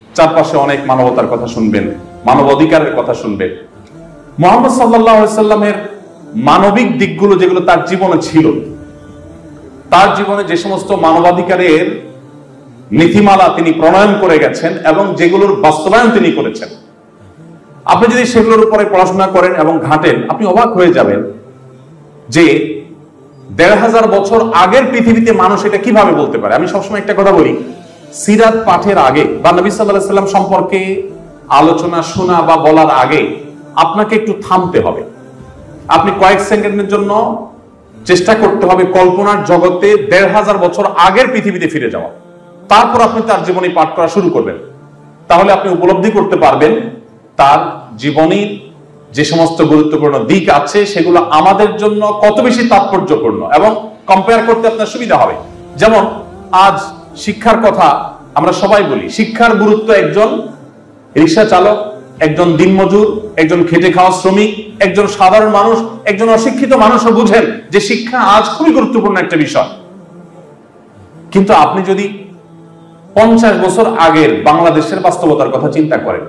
চারপাশে অনেক মানবতার কথা শুনবেন, মানব অধিকারের কথা শুনবেন। মুহাম্মদ সাল্লাল্লাহু আলাইহি সাল্লামের মানবিক দিকগুলো যেগুলো তার জীবনে ছিল, তার জীবনে যে সমস্ত মানবাধিকারের নীতিমালা তিনি প্রণয়ন করে গেছেন এবং যেগুলোর বাস্তবায়ন তিনি করেছেন, আপনি যদি সেগুলোর উপরে পড়াশোনা করেন এবং ঘাটেন, আপনি অবাক হয়ে যাবেন যে ১৫০০ বছর আগের পৃথিবীতে মানুষ এটা কিভাবে বলতে পারে। আমি সবসময় একটা কথা বলি, সিরাত পাঠের আগে বা নবী সাল্লাল্লাহু আলাইহি সাল্লাম সম্পর্কে আলোচনা শোনা বা বলার আগে আপনাকে একটু থামতে হবে। আপনি কয়েক সেকেন্ডের জন্য চেষ্টা করতে হবে কল্পনার জগতে ১৫০০ বছর আগের পৃথিবীতে ফিরে যাওয়া, তারপর আপনি তার জীবনী পাঠ করা শুরু করবেন। তাহলে আপনি উপলব্ধি করতে পারবেন তার জীবনীর যে সমস্ত গুরুত্বপূর্ণ দিক আছে সেগুলো আমাদের জন্য কত বেশি তাৎপর্যপূর্ণ, এবং কম্পেয়ার করতে আপনার সুবিধা হবে। যেমন আজ শিক্ষার কথা আমরা সবাই বলি, শিক্ষার গুরুত্ব একজন রিক্সা চালক, একজন দিনমজুর, একজন খেটে খাওয়া শ্রমিক, একজন সাধারণ মানুষ, একজন অশিক্ষিত মানুষও বুঝেন যে শিক্ষা আজ খুবই গুরুত্বপূর্ণ একটা বিষয়। কিন্তু আপনি যদি ৫০ বছর আগের বাংলাদেশের বাস্তবতার কথা চিন্তা করেন,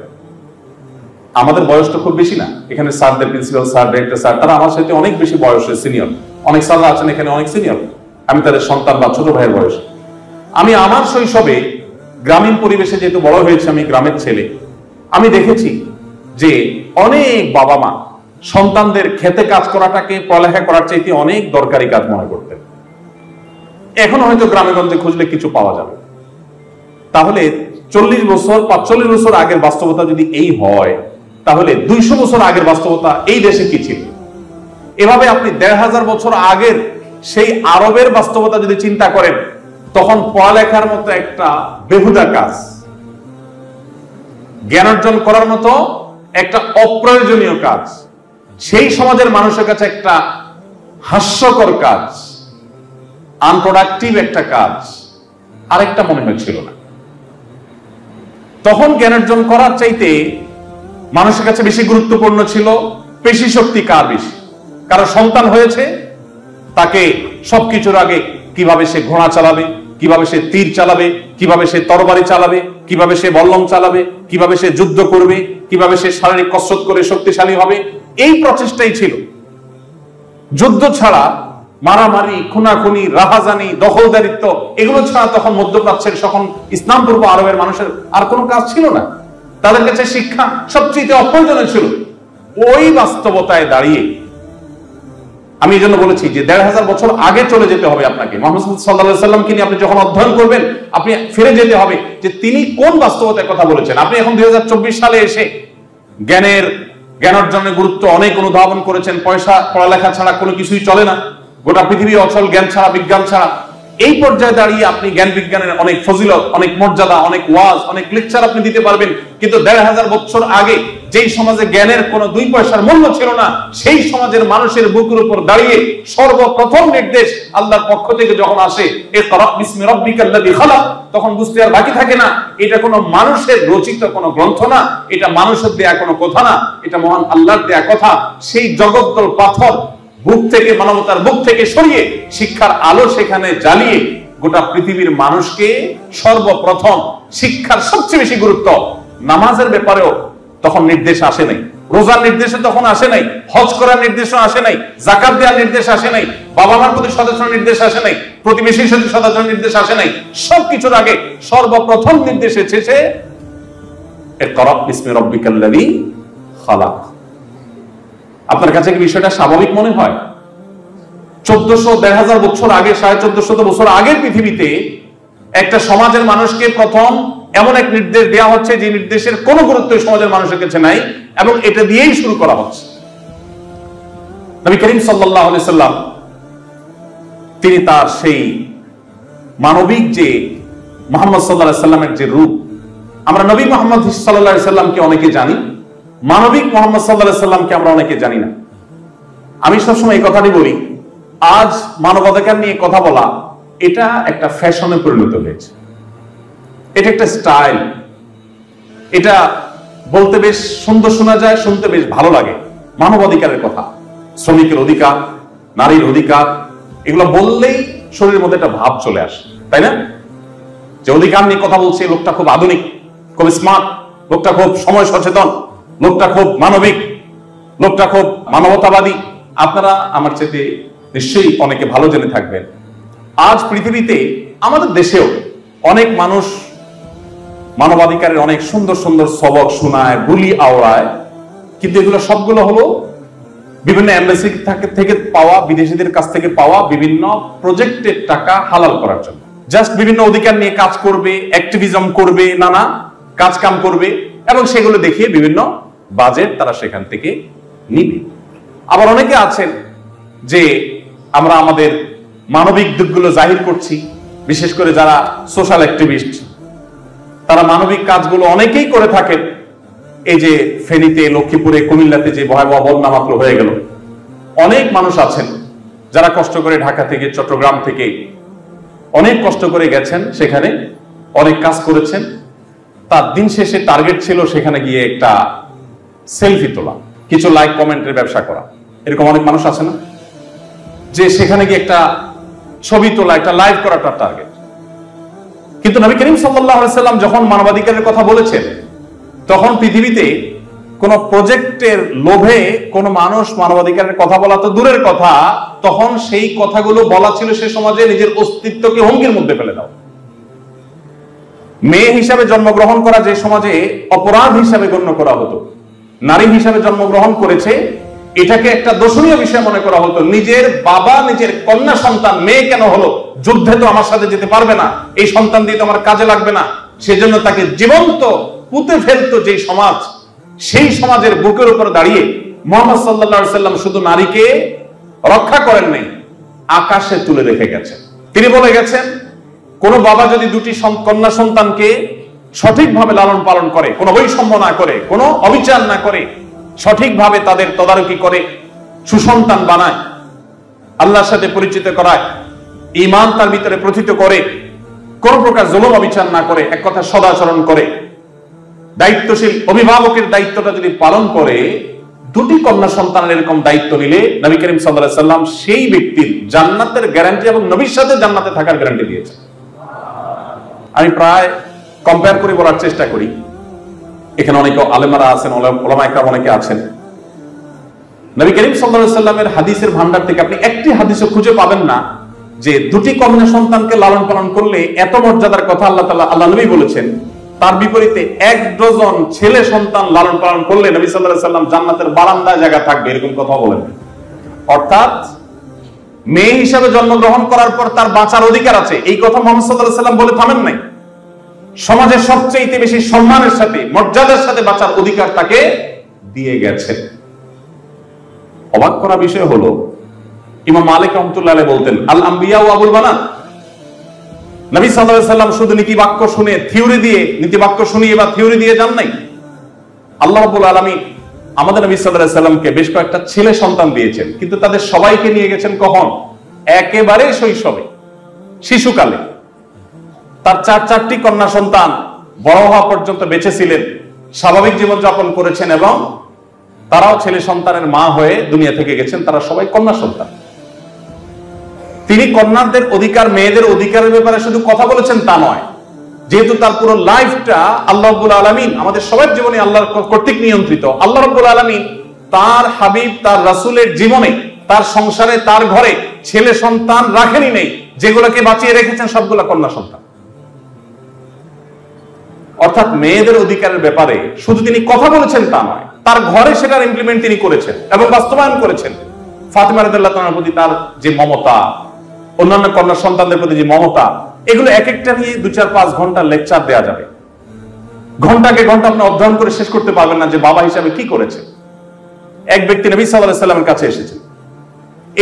আমাদের বয়স তো খুব বেশি না, এখানে স্যারদের, প্রিন্সিপাল স্যার, ডিরেক্টর স্যার, তারা আমার সাথে অনেক বেশি বয়সের সিনিয়র, অনেক স্যাররা আছেন এখানে অনেক সিনিয়র, আমি তাদের সন্তান বা ছোট ভাইয়ের বয়স। আমি আমার শৈশবে গ্রামীণ পরিবেশে যেহেতু বড় হয়েছে, আমি গ্রামের ছেলে, আমি দেখেছি যে অনেক বাবা মা সন্তানদের খেতে কাজ করাটাকে পড়ালেখা করার চাইতে অনেক দরকারি কাজ মনে করতেন। এখন হয়তো গ্রামে গঞ্জে খুঁজলে কিছু পাওয়া যাবে। তাহলে ৪০ বছর ৪৫ বছর আগের বাস্তবতা যদি এই হয়, তাহলে ২০০ বছর আগের বাস্তবতা এই দেশে কি ছিল? এভাবে আপনি ১৫০০ বছর আগের সেই আরবের বাস্তবতা যদি চিন্তা করেন, তখন পড়ালেখার মতো একটা বেহুদা কাজ, জ্ঞান অর্জন করার মতো একটা অপ্রয়োজনীয় কাজ, সেই সমাজের মানুষের কাছে একটা হাস্যকর কাজ, আনপ্রোডাক্টিভ একটা কাজ আরেকটা মনে হয়েছিল না। তখন জ্ঞান অর্জন করার চাইতে মানুষের কাছে বেশি গুরুত্বপূর্ণ ছিল পেশি শক্তি কার বেশি। কারো সন্তান হয়েছে, তাকে সবকিছুর আগে কিভাবে সে ঘোড়া চালাবে, কিভাবে সে তীর চালাবে, কিভাবে সে তরবারি চালাবে, কিভাবে সে বল্লম চালাবে, কিভাবে সে যুদ্ধ করবে, কিভাবে সে শারীরিক কসরত করে শক্তিশালী হবে, এই প্রচেষ্টাই ছিল। যুদ্ধ ছাড়া মারামারি, খুনাখুনি, রাহাজানি, দখলদারিত্ব, এগুলো ছাড়া তখন মধ্যপ্রাচ্যের, তখন ইসলাম পূর্ব আরবের মানুষের আর কোনো কাজ ছিল না। তাদের কাছে শিক্ষা সবচেয়ে অপ্রয়োজনীয় ছিল। ওই বাস্তবতায় দাঁড়িয়ে আমি এই জন্য বলেছি যে ১৫০০ বছর আগে চলে যেতে হবে আপনাকে। মুহাম্মদ সাল্লাল্লাহু আলাইহি সাল্লামকে নিয়ে আপনি যখন অধ্যয়ন করবেন, আপনি ফিরে যেতে হবে যে তিনি কোন বাস্তবতার কথা বলেছেন। আপনি এখন ২০২৪ সালে এসে জ্ঞান অর্জনের গুরুত্ব অনেক অনুধাবন করেছেন। পয়সা, পড়ালেখা ছাড়া কোনো কিছুই চলে না, গোটা পৃথিবী অচল জ্ঞান ছাড়া, বিজ্ঞান ছাড়া। এই পর্যায়ে দাঁড়িয়ে আপনি জ্ঞান বিজ্ঞানের অনেক ফজিলত, অনেক মর্যাদা, অনেক ওয়াজ, অনেক লেকচার আপনি দিতে পারবেন। কিন্তু ১৫০০ বছর আগে যেই সমাজে জ্ঞানের কোনো ২ পয়সার মূল্য ছিল না, সেই সমাজের মানুষের বুকের উপর দাঁড়িয়ে সর্বপ্রথম নির্দেশ আল্লাহর পক্ষ থেকে যখন আসে, ইকরা বিসমি রাব্বিকাল্লাযী খালাক, তখন বুঝতে আর বাকি থাকে না এটা কোনো মানুষের রচিত কোনো গ্রন্থ না, এটা মানুষের দেয়া কোনো কথা না, এটা মহান আল্লাহর দেয়া কথা। সেই জগদ্দল পাথর বুক থেকে, মানবতার বুক থেকে সরিয়ে শিক্ষার আলো সেখানে জ্বালিয়ে গোটা পৃথিবীর মানুষকে সর্বপ্রথম শিক্ষার সবচেয়ে বেশি গুরুত্ব, নামাজের ব্যাপারেও তখন নির্দেশ আসে নাই, রোজার নির্দেশে তখন আসে নাই, হজ করার নির্দেশও আসে নাই, যাকাত দেওয়ার নির্দেশ আসে নাই, বাবা মার প্রতি সদাচরণের নির্দেশ আসে নাই, প্রতিবেশীর সাথে সদাচরণের নির্দেশ আসে নাই। সবকিছুর আগে সর্বপ্রথম নির্দেশ এসেছে ইকরা বিসমি রাব্বিকাল্লাযী খালাক। আপনার কাছে কি বিষয়টা স্বাভাবিক মনে হয়? ১৪০০-১৫০০ বছর আগে, ১৪৫০ বছর আগের পৃথিবীতে একটা সমাজের মানুষকে প্রথম এমন এক নির্দেশ দেওয়া হচ্ছে যে নির্দেশের কোনো গুরুত্ব সমাজের মানুষের কাছে নাই, এবং এটা দিয়েই শুরু করা হচ্ছে। নবী করিম সাল্লাল্লাহু আলাইহি সাল্লাম তিনি তার সেই মানবিক যে মুহাম্মদ সাল্লাল্লাহু আলাইহি সাল্লামের যে রূপ, আমরা নবী মুহাম্মদ সাল্লাল্লাহু আলাইহি সাল্লামকে অনেকে জানি, মানবিক মুহাম্মদ সাল্লাল্লাহু আলাইহি সাল্লামকে আমরা অনেকে জানি না। আমি সবসময় এই কথাটি বলি, আজ মানবাধিকার নিয়ে কথা বলা এটা একটা ফ্যাশনে পরিণত হয়েছে, এটা একটা স্টাইল, এটা বলতে বেশ সুন্দর শোনা যায়, শুনতে বেশ ভালো লাগে। মানবাধিকারের কথা, শ্রমিকের অধিকার, নারীর অধিকার, এগুলো বললেই শরীরের মধ্যে একটা ভাব চলে আসে, তাই না? যে অধিকার নিয়ে কথা বলছে, লোকটা খুব আধুনিক, খুব স্মার্ট, লোকটা খুব সময় সচেতন, লোকটা খুব মানবিক, লোকটা খুব মানবতাবাদী। আপনারা আমার চেয়ে নিশ্চয়ই অনেকে ভালো জেনে থাকবেন, আজ পৃথিবীতে আমাদের দেশেও অনেক মানুষ মানবাধিকারের অনেক সুন্দর সুন্দর সবক শোনায়, বুলি আওড়ায়, কিন্তু এগুলো সবগুলো হলো বিভিন্ন এমবাসি থেকে পাওয়া, বিদেশিদের কাছ থেকে পাওয়া বিভিন্ন প্রজেক্টের টাকা হালাল করার জন্য। জাস্ট বিভিন্ন অধিকার নিয়ে কাজ করবে, অ্যাক্টিভিজম করবে, নানা কাজ কাম করবে, এবং সেগুলো দেখিয়ে বিভিন্ন বাজেট তারা সেখান থেকে নিবে। আবার অনেকে আছেন যে আমরা আমাদের মানবিক দিকগুলো জাহির করছি, বিশেষ করে যারা সোশ্যাল অ্যাক্টিভিস্ট, তারা মানবিক কাজগুলো অনেকেই করে থাকেন। এই যে ফেনীতে, লক্ষ্মীপুরে, কুমিল্লাতে যে ভয়াবহ বন্যা মাত্র হয়ে গেল, অনেক মানুষ আছেন যারা কষ্ট করে ঢাকা থেকে, চট্টগ্রাম থেকে অনেক কষ্ট করে গেছেন, সেখানে অনেক কাজ করেছেন। তার দিন শেষে টার্গেট ছিল সেখানে গিয়ে একটা সেলফি তোলা, কিছু লাইক কমেন্টের ব্যবসা করা। এরকম অনেক মানুষ আছে না, যে সেখানে গিয়ে একটা ছবি তোলা, একটা লাইভ করা তার টার্গেট। কিন্তু নবী করিম সাল্লাল্লাহু আলাইহি সাল্লাম যখন মানবাধিকারের কথা বলেছেন, তখন পৃথিবীতে কোন প্রজেক্টের লোভে কোন মানুষ মানবাধিকারের কথা বলা তো দূরের কথা, তখন সেই কথাগুলো বলা ছিল সে সমাজে নিজের অস্তিত্বকে হুমকির মধ্যে ফেলে দাও। মেয়ে হিসাবে জন্মগ্রহণ করা যে সমাজে অপরাধ হিসাবে গণ্য করা হতো, নারী হিসাবে জন্মগ্রহণ করেছে এটাকে একটা দর্শনীয় বিষয় মনে করা হতো। নিজের বাবা নিজের কন্যা সন্তান মেয়ে কেন হলো, যুদ্ধে তো আমার সাথে যেতে পারবে না, এই সন্তান দিয়ে তো আমার কাজে লাগবে না, সেজন্য তাকে জীবন্ত পুঁতে ফেলতো যে সমাজ, সেই সমাজের বুকের উপর দাঁড়িয়ে মুহাম্মদ সাল্লাল্লাহু আলাইহি সাল্লাম শুধু নারীকে রক্ষা করেন নাই, আকাশে তুলে রেখে গেছেন। তিনি বলে গেছেন, কোন বাবা যদি দুটি কন্যা সন্তানকে সঠিকভাবে লালন পালন করে, কোনো বৈষম্য না করে, কোনো অবিচার না করে, সঠিকভাবে তাদের তদারকি করে, সুসন্তান বানায়, আল্লাহর সাথে পরিচিত করায়, ঈমান তার ভিতরে প্রথিত করে, কোন প্রকার জুলুম অবিচার না করে, এক কথা সদাচরণ করে, দায়িত্বশীল অভিভাবকের দায়িত্বটা যদি পালন করে, দুটি কন্যা সন্তানের এরকম দায়িত্ব নিলে নবী করিম সাল্লাল্লাহু আলাইহি সাল্লাম সেই ব্যক্তির জান্নাতের গ্যারান্টি এবং নবীর সাথে জান্নাতে থাকার গ্যারান্টি দিয়েছেন। আমি প্রায় কম্পেয়ার করে বলার চেষ্টা করি, এখানে অনেকে আলেমারা আছেন, ওলামা ইকরাম অনেকে আছেন, নবী করিম সাল্লাল্লাহু আলাইহি সাল্লামের হাদিসের ভান্ডার থেকে আপনি একটি হাদিসও খুঁজে পাবেন না যে দুটি কন্যা সন্তানকে লালন পালন করলে এত মর্যাদার কথা আল্লাহ নবী বলেছেন। তার বিপরীতে 1 ডজন ছেলে সন্তান লালন পালন করলে নবী সাল্লাল্লাহু আলাইহি সাল্লাম জান্নাতের বারান্দায় জায়গা থাকবে, এরকম কথা বলেন। অর্থাৎ মেয়ে হিসাবে জন্মগ্রহণ করার পর তার বাঁচার অধিকার আছে, এই কথা মুহাম্মদ সাল্লাল্লাহু আলাইহি সাল্লাম বলে থামেন নাই। সমাজের সবচেয়ে বেশি সম্মানের সাথে, মর্যাদার সাথে বাঁচার অধিকার তাকে দিয়ে গেছে। অবাক করা বিষয় হলো, ইমাম মালিক রাহমাতুল্লাহ আলাইহি বলতেন, আল আম্বিয়া ওয়া আবুল বানাত। নবী সাল্লাল্লাহু আলাইহি সাল্লাম শুধু নীতি বাক্য শুনে, থিওরি দিয়ে, নীতি বাক্য শুনিয়ে বা থিওরি দিয়ে যান নাই। আল্লাহ রাব্বুল আলামিন আমাদের নবী সাল্লাল্লাহু আলাইহি সাল্লামকে বেশ কয়েকটা ছেলে সন্তান দিয়েছেন, কিন্তু তাদের সবাইকে নিয়ে গেছেন কখন? একেবারে শৈশবে, শিশুকালে। তার 4টি কন্যা সন্তান বড় হওয়া পর্যন্ত বেঁচে ছিলেন, স্বাভাবিক জীবনযাপন করেছেন, এবং তারাও ছেলে সন্তানের মা হয়ে দুনিয়া থেকে গেছেন, তারা সবাই কন্যা সন্তান। তিনি কন্যাদের অধিকার, মেয়েদের অধিকারের ব্যাপারে শুধু কথা বলেছেন তা নয়, যেহেতু তার পুরো লাইফটা আল্লাহ রাব্বুল আলামিন, আমাদের সবার জীবনে আল্লাহর কর্তৃক নিয়ন্ত্রিত, আল্লাহ রাব্বুল আলামিন তার হাবিব, তার রাসূলের জীবনে, তার সংসারে, তার ঘরে ছেলে সন্তান রাখেনি নেই, যেগুলোকে বাঁচিয়ে রেখেছেন সবগুলা কন্যা সন্তান। অর্থাৎ মেয়েদের অধিকারের ব্যাপারে শুধু তিনি কথা বলেছেন তা নয়, তার ঘরে সেটার ইমপ্লিমেন্ট তিনি করেছেন এবং বাস্তবায়ন করেছেন। ফাতিমা রাদিয়াল্লাহু তাআলার প্রতি তার যে মমতা, অন্যান্য কন্যা সন্তানদের প্রতি যে মমতা, এগুলো এক একটা নিয়ে 2-4-5 ঘন্টা লেকচার দেয়া যাবে। ঘন্টাকে ঘন্টা আপনি অধ্যয়ন করে শেষ করতে পারবেন না যে বাবা হিসাবে কি করেছে। এক ব্যক্তি নবী সাল্লাল্লাহু আলাইহি সাল্লামের কাছে এসেছেন,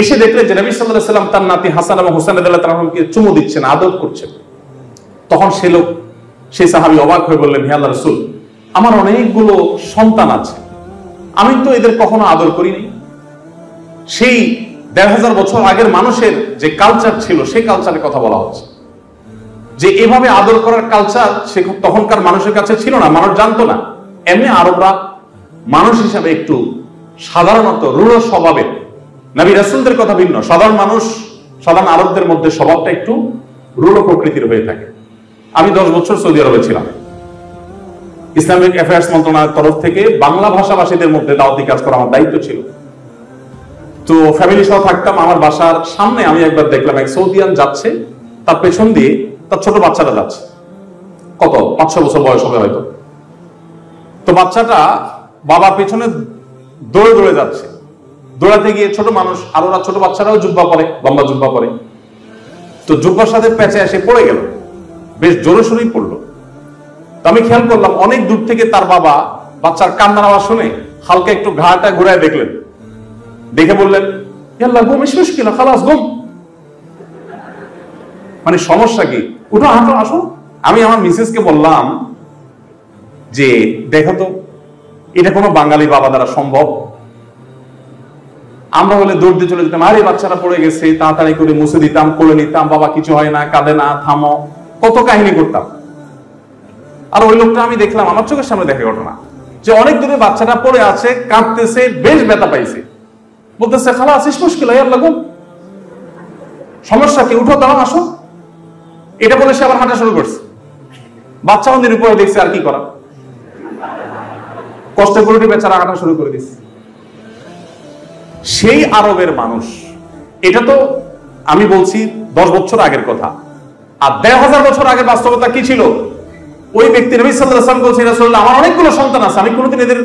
এসে দেখলেন যে নবী সাল্লাল্লাহু আলাইহি সাল্লাম তার নাতি হাসান এবং হুসাইন রাদিয়াল্লাহু তাআলাকে চুমু দিচ্ছেন, আদর করছেন। তখন সেই সাহাবী অবাক হয়ে বললেন, হে আল্লাহর রাসূল, আমার অনেকগুলো সন্তান আছে, আমি তো এদের কখনো আদর করিনি। সেই 1500 বছর আগের মানুষের যে কালচার ছিল, সেই কালচারের কথা বলা হচ্ছে, যে এভাবে আদর করার কালচার সে তখনকার মানুষের কাছে ছিল না, মানুষ জানতো না। এমনি আরবরা মানুষ হিসাবে একটু সাধারণত রূঢ় স্বভাবের, নবী রাসূলদের কথা ভিন্ন, সাধারণ মানুষ, সাধারণ আরবদের মধ্যে স্বভাবটা একটু রূঢ় প্রকৃতির হয়ে থাকে। আমি 10 বছর সৌদি আরবে ছিলাম, ইসলামিক অ্যাফেয়ার্স মন্ত্রণালয়ের তরফ থেকে বাংলা ভাষাভাষীদের মধ্যে দাওয়াতি কাজ করা আমার দায়িত্ব ছিল। তো ফ্যামিলি সহ থাকতাম। আমার বাসার সামনে আমি একবার দেখলাম এক সৌদিয়ান যাচ্ছে, তার পেছন দিয়ে তার ছোট বাচ্চাটা যাচ্ছে, কত 5-6 বছর বয়স হবে হয়তো। তো বাচ্চাটা বাবার পেছনে দৌড়ে দৌড়ে যাচ্ছে, দৌড়াতে গিয়ে ছোট মানুষ আর ওরা ছোট বাচ্চারাও জুব্বা পরে, লম্বা জুব্বা পরে, তো জুব্বার সাথে প্যাচে এসে পড়ে গেল, বেশ জোরে সোরেই পড়লো। তো আমি খেয়াল করলাম অনেক দূর থেকে তার বাবা বাচ্চার কান্নার আওয়াজ শুনে হালকা একটু ঘাড়টা ঘুরায় দেখলেন, দেখে বললেন ইয়াল্লাহ ঘুম মুশকিল খালাস ঘুম, মানে সমস্যা কি, উঠো হাঁটো আসো। আমি আমার মিসেসকে বললাম যে দেখো তো এটা কোনো বাঙালি বাবা দ্বারা সম্ভব? আমরা হলে দৌড় দিয়ে চলে যেতাম, আরে বাচ্চারা পড়ে গেছে, তাড়াতাড়ি করে মুছে দিতাম, কোলে নিতাম, বাবা কিছু হয় না, কাঁদে না, থামো, কত কাহিনী করতাম। আর ওই লোকটা আমি দেখলাম, আমার চোখের সামনে দেখে ঘটনা, যে অনেক দূরে বাচ্চাটা পড়ে আছে, কাঁদতেছে, বেশ ব্যথা পাইছে, বলতেছে খালা আসিস মুশকিল আল্লাহ ঘুম, সমস্যা কি, উঠো দাঁড়াও আসো। এটা বলে সে আবার হাঁটা শুরু করছে। বাচ্চা মন্দির উপরে দেখছে, আর কি করা, কষ্ট করে বেচারা হাঁটা শুরু করে দিচ্ছে। সেই আরবের মানুষ, এটা তো আমি বলছি 10 বছর আগের কথা, আর 1000 বছর আগের বাস্তবতা কি ছিল? ওই ব্যক্তি নবী সাল্লাল্লাহু আলাইহি ওয়াসাল্লাম বলছেন, রাসূলুল্লাহ আমার অনেকগুলো সন্তান আছে, আমি কোনোদিন এদের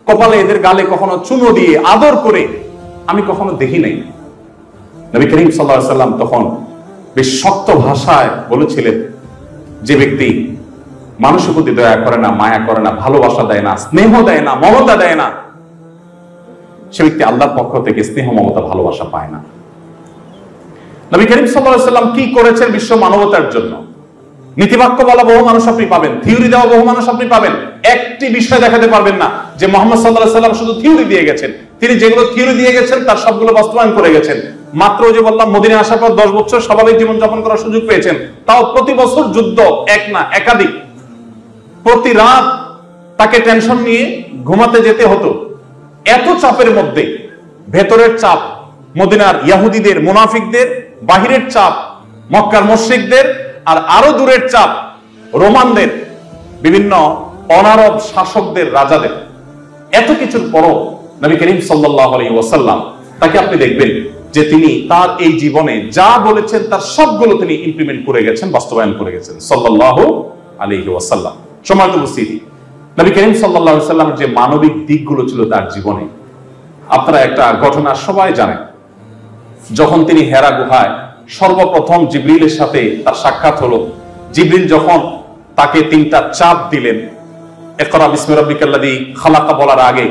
কপালে এদের গালে কখনো চুমো দিয়ে আদর করে আমি কখনো দেখি নাই। নবী করিম সাল্লাল্লাহু আলাইহি ওয়াসাল্লাম তখন বেশ শক্ত ভাষায় বলেছিলেন, যে ব্যক্তি মানুষের প্রতি দয়া করে না, মায়া করে না, ভালোবাসা দেয় না, স্নেহ দেয় না, মমতা দেয় না, সে ব্যক্তি আল্লাহর পক্ষ থেকে স্নেহ মমতা ভালোবাসা পায় না। নবী করিম সাল্লাল্লাহু আলাইহি ওয়াসাল্লাম কি করেছেন বিশ্ব মানবতার জন্য? নীতিবাক্য বলা বহু মানুষ আপনি পাবেন, থিওরি দেওয়া বহু মানুষ আপনি পাবেন, একটি বিষয় দেখাতে পারবেন না যে মুহাম্মদ সাল্লাল্লাহু আলাইহি ওয়াসাল্লাম শুধু থিওরি দিয়ে গেছেন। তিনি যেগুলো থিওরি দিয়ে গেছেন তার সবগুলো বাস্তবায়ন করে গেছেন। মাত্র যে বললাম মদিনায় আসার পর 10 বছর স্বাভাবিক জীবন যাপন করার সুযোগ পেয়েছেন, তাও প্রতি বছর যুদ্ধ, এক না একাধিক, প্রতি রাত তাকে টেনশন নিয়ে ঘুমাতে যেতে হতো। এত চাপের মধ্যে ভেতরের চাপ মদিনার ইহুদিদের, মুনাফিকদের, বাহিরের চাপ মক্কার মুশরিকদের, আর আরো দূরের চাপ রোমানদের, বিভিন্ন অনারব শাসকদের, রাজাদের। এত কিছুর পরও নবী করিম সাল্লাল্লাহু আলাইহি ওয়াসাল্লাম, তাকে আপনি দেখবেন যে তিনি তার এই জীবনে যা বলেছেন তার সবগুলো তিনি ইমপ্লিমেন্ট করে গেছেন, বাস্তবায়ন করে গেছেন সাল্লাল্লাহু আলাইহি ওয়াসাল্লাম। সম্মানিত উপস্থিতি, নবী করিম সাল্লাল্লাহু আলাইহি ওয়াসাল্লামের যে মানবিক দিকগুলো ছিল তার জীবনে, আপনারা একটা ঘটনা সবাই জানেন। যখন তিনি হেরা গুহায় সর্বপ্রথম জিবরিলের সাথে তার সাক্ষাৎ হলো, জিবরিল যখন তাকে 3টা চাপ দিলেন ইকরা বিসমি রাব্বিকাল্লাযী খালাকা বলার আগে,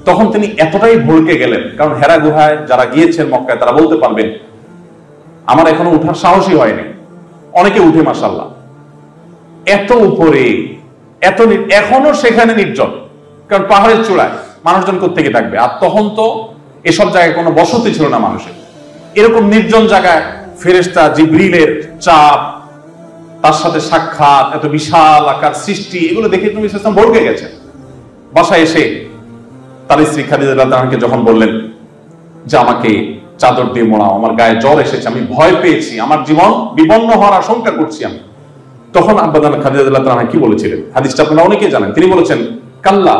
তখন তিনি এতটাই ভড়কে গেলেন। কারণ হেরা গুহায় যারা গিয়েছেন মক্কায় তারা বলতে পারবেন, আমার এখনো উঠার সাহসই হয়নি, অনেকে উঠে মাশাআল্লাহ, এত উপরে, এত এখনো সেখানে নির্জন, কারণ পাহাড়ের চূড়ায় মানুষজন কোত্থেকে থাকবে, আর তখন তো এসব জায়গায় কোনো বসতি ছিল না মানুষের। এরকম নির্জন জায়গায় ফেরেশতা জিবরিলের চাপ, তার সাথে সাক্ষাৎ, এত বিশাল আকার সৃষ্টি, এগুলো দেখে তুমি ইসলাম ভড়কে গেছে। বাসায় এসে তার স্ত্রী খাদিজা রাদিয়াল্লাহু আনহাকে যখন বললেন যে আমাকে চাদর দিয়ে মোড়াও, আমার গায়ে জ্বর এসেছে, আমি ভয় পেয়েছি, আমার জীবন বিপন্ন হওয়ার আশঙ্কা করছি আমি, তখন আব্বাজান খাদিজা রাদিয়াল্লাহু আনহা কি বলেছিলেন? হাদিসটা আপনারা অনেকেই জানেন। তিনি বলেছেন, কাল্লা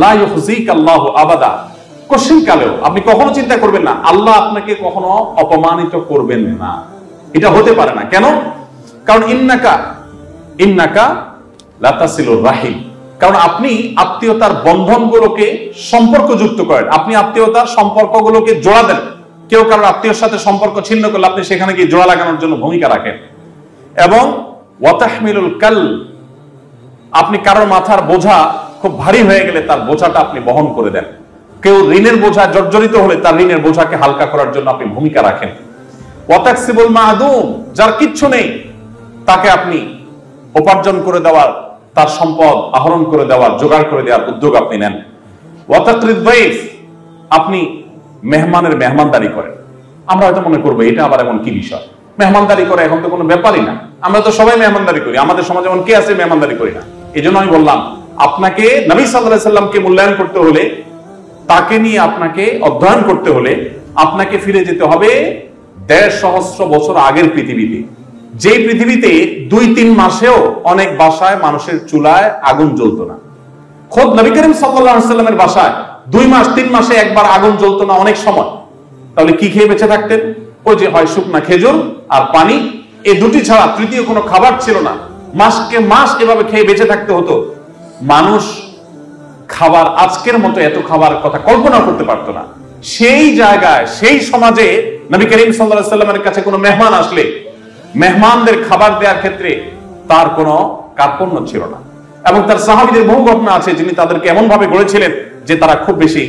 লা ইউখজিকাল্লাহু আবাদা, কোশ্চেন কালেও আপনি কখনো চিন্তা করবেন না আল্লাহ আপনাকে কখনো অপমানিত করবেন না, এটা হতে পারে না। কেন? কারণ ইন্নাকা লা তাসিলুর রাহিম, কারণ আপনি আত্মীয়তার বন্ধনগুলোকে সম্পর্কযুক্ত করেন, আপনি আত্মীয়তার সম্পর্কগুলোকে জোড়া দেন। কেউ কারোর আত্মীয়র সাথে সম্পর্ক ছিন্ন করলে আপনি সেখানে গিয়ে জোড়া লাগানোর জন্য ভূমিকা রাখেন। এবং ওয়াতাহমিলুল কাল, আপনি কারোর মাথার বোঝা খুব ভারী হয়ে গেলে তার বোঝাটা আপনি বহন করে দেন। কেউ ঋণের বোঝা জর্জরিত হলে তার ঋণের বোঝাকে হালকা করার জন্য আপনি ভূমিকা রাখেন। ওয়াতাকসিবুল মাদুম, যার কিচ্ছু নেই তাকে আপনি উপার্জন করে দেওয়ার, তার সম্পদ আহরণ করে দেওয়ার, জোগাড় করে দেওয়ার উদ্যোগ আপনি নেন। ওয়াতাকরিদ দাইফ, আপনি মেহমানের মেহমানদারি করেন। আমরা হয়তো মনে করবো এটা আবার এমন কি বিষয়, মেহমানদারি করে এখন তো কোনো ব্যাপারই না, আমরা তো সবাই মেহমানদারি করি, আমাদের সমাজে এমন কে আছে মেহমানদারি করি না। এই জন্য আমি বললাম, আপনাকে নবী সাল্লাল্লাহু আলাইহি সাল্লামকে মূল্যায়ন করতে হলে, তাকে নিয়ে আপনাকে অধ্যয়ন করতে হলে আপনাকে ফিরে যেতে হবে ১৫০০ বছর আগের পৃথিবীতে। যে পৃথিবীতে 2-3 মাসেও অনেক বাসায় মানুষের চুলায় আগুন জ্বলতো না। খোদ নবী করিম সাল্লাল্লাহু আলাইহি ওয়াসাল্লামের বাসায় 2 মাস 3 মাসে একবার আগুন জ্বলতো না অনেক সময়। তাহলে কি খেয়ে বেঁচে থাকতেন? ওই যে হয় শুকনা খেজুর আর পানি, এই দুটি ছাড়া তৃতীয় কোনো খাবার ছিল না। মাসকে মাস এভাবে খেয়ে বেঁচে থাকতে হতো। মানুষ খাবার আজকের মতো এত খাবার কথা কল্পনা করতে পারতো না। সেই জায়গায় সেই সমাজে নবী করিম সাল্লাল্লাহু আলাইহি ওয়াসাল্লামের কাছে কোনো মেহমান আসলে মেহমানদের খাবার দেওয়ার ক্ষেত্রে তার কোনো কার্পণ্য ছিল না। এবং তার সাহাবীদের বহু ঘটনা আছে যিনি তাদেরকে এমন ভাবে গড়েছিলেন যে তারা খুব বেশি